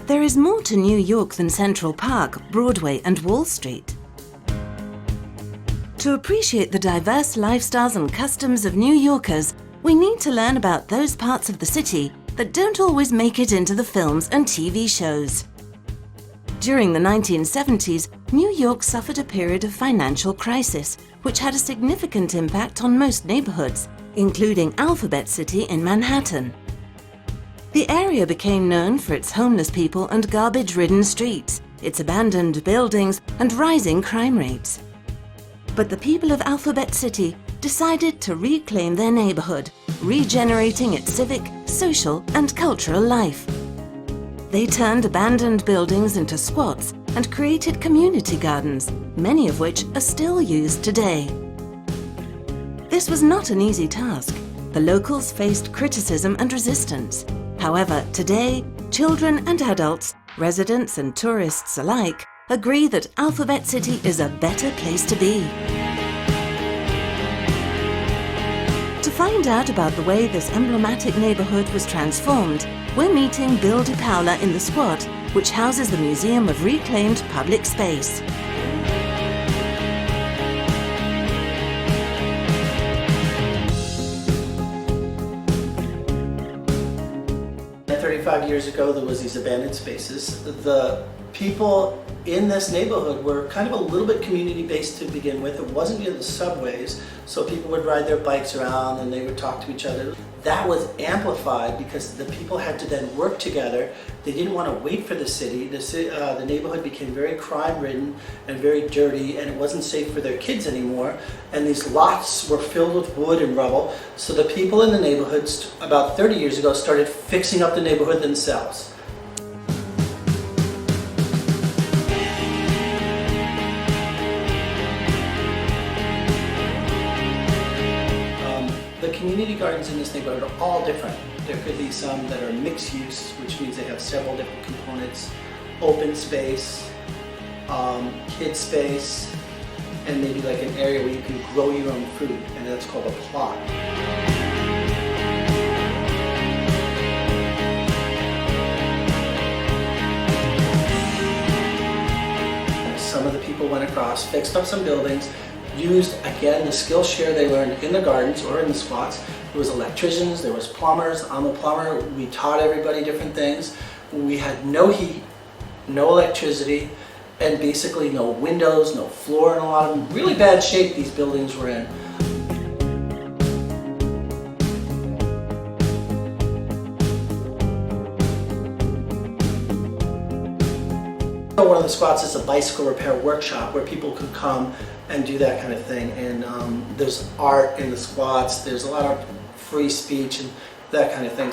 There is more to New York than Central Park, Broadway, and Wall Street. To appreciate the diverse lifestyles and customs of New Yorkers, we need to learn about those parts of the city that don't always make it into the films and TV shows. During the 1970s, New York suffered a period of financial crisis, which had a significant impact on most neighborhoods, including Alphabet City in Manhattan. The area became known for its homeless people and garbage-ridden streets, its abandoned buildings, and rising crime rates. But the people of Alphabet City decided to reclaim their neighborhood, regenerating its civic, social, and cultural life. They turned abandoned buildings into squats and created community gardens, many of which are still used today. This was not an easy task. The locals faced criticism and resistance. However, today, children and adults, residents and tourists alike, agree that Alphabet City is a better place to be. To find out about the way this emblematic neighborhood was transformed, we're meeting Bill DePaula in the Squat, which houses the Museum of Reclaimed Public Space. And 35 years ago, there was these abandoned spaces. The people in this neighborhood were kind of a little bit community-based to begin with. It wasn't near the subways, so people would ride their bikes around and they would talk to each other. That was amplified because the people had to then work together. They didn't want to wait for the city. The neighborhood became very crime-ridden and very dirty, and it wasn't safe for their kids anymore. And these lots were filled with wood and rubble. So the people in the neighborhoods, about 30 years ago, started fixing up the neighborhood themselves. The community gardens in this neighborhood are all different. There could be some that are mixed use, which means they have several different components. Open space, kid space, and maybe like an area where you can grow your own food, and that's called a plot. Some of the people went across, fixed up some buildings, used, again, the skill share they learned in the gardens or in the squats. There was electricians, there was plumbers. I'm a plumber. We taught everybody different things. We had no heat, no electricity, and basically no windows, no floor in a lot of them. Really bad shape these buildings were in. One of the squats is a bicycle repair workshop where people could come and do that kind of thing. And there's art in the squats, there's a lot of free speech and that kind of thing.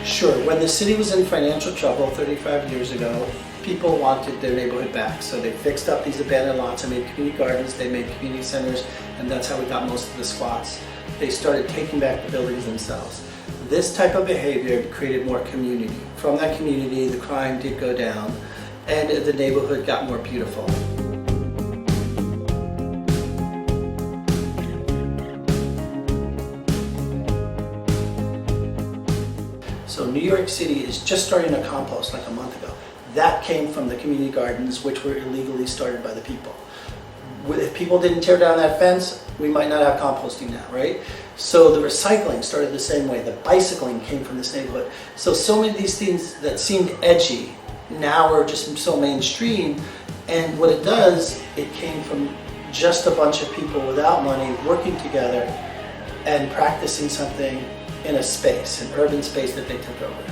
Sure, when the city was in financial trouble 35 years ago, people wanted their neighborhood back. So they fixed up these abandoned lots and made community gardens, they made community centers, and that's how we got most of the squats. They started taking back the buildings themselves. This type of behavior created more community. From that community, the crime did go down, and the neighborhood got more beautiful. So New York City is just starting to compost like a month ago. That came from the community gardens, which were illegally started by the people. If people didn't tear down that fence, we might not have composting now, right? So the recycling started the same way. The bicycling came from this neighborhood. So many of these things that seemed edgy now are just so mainstream. And what it does, it came from just a bunch of people without money working together and practicing something in a space, an urban space that they took over.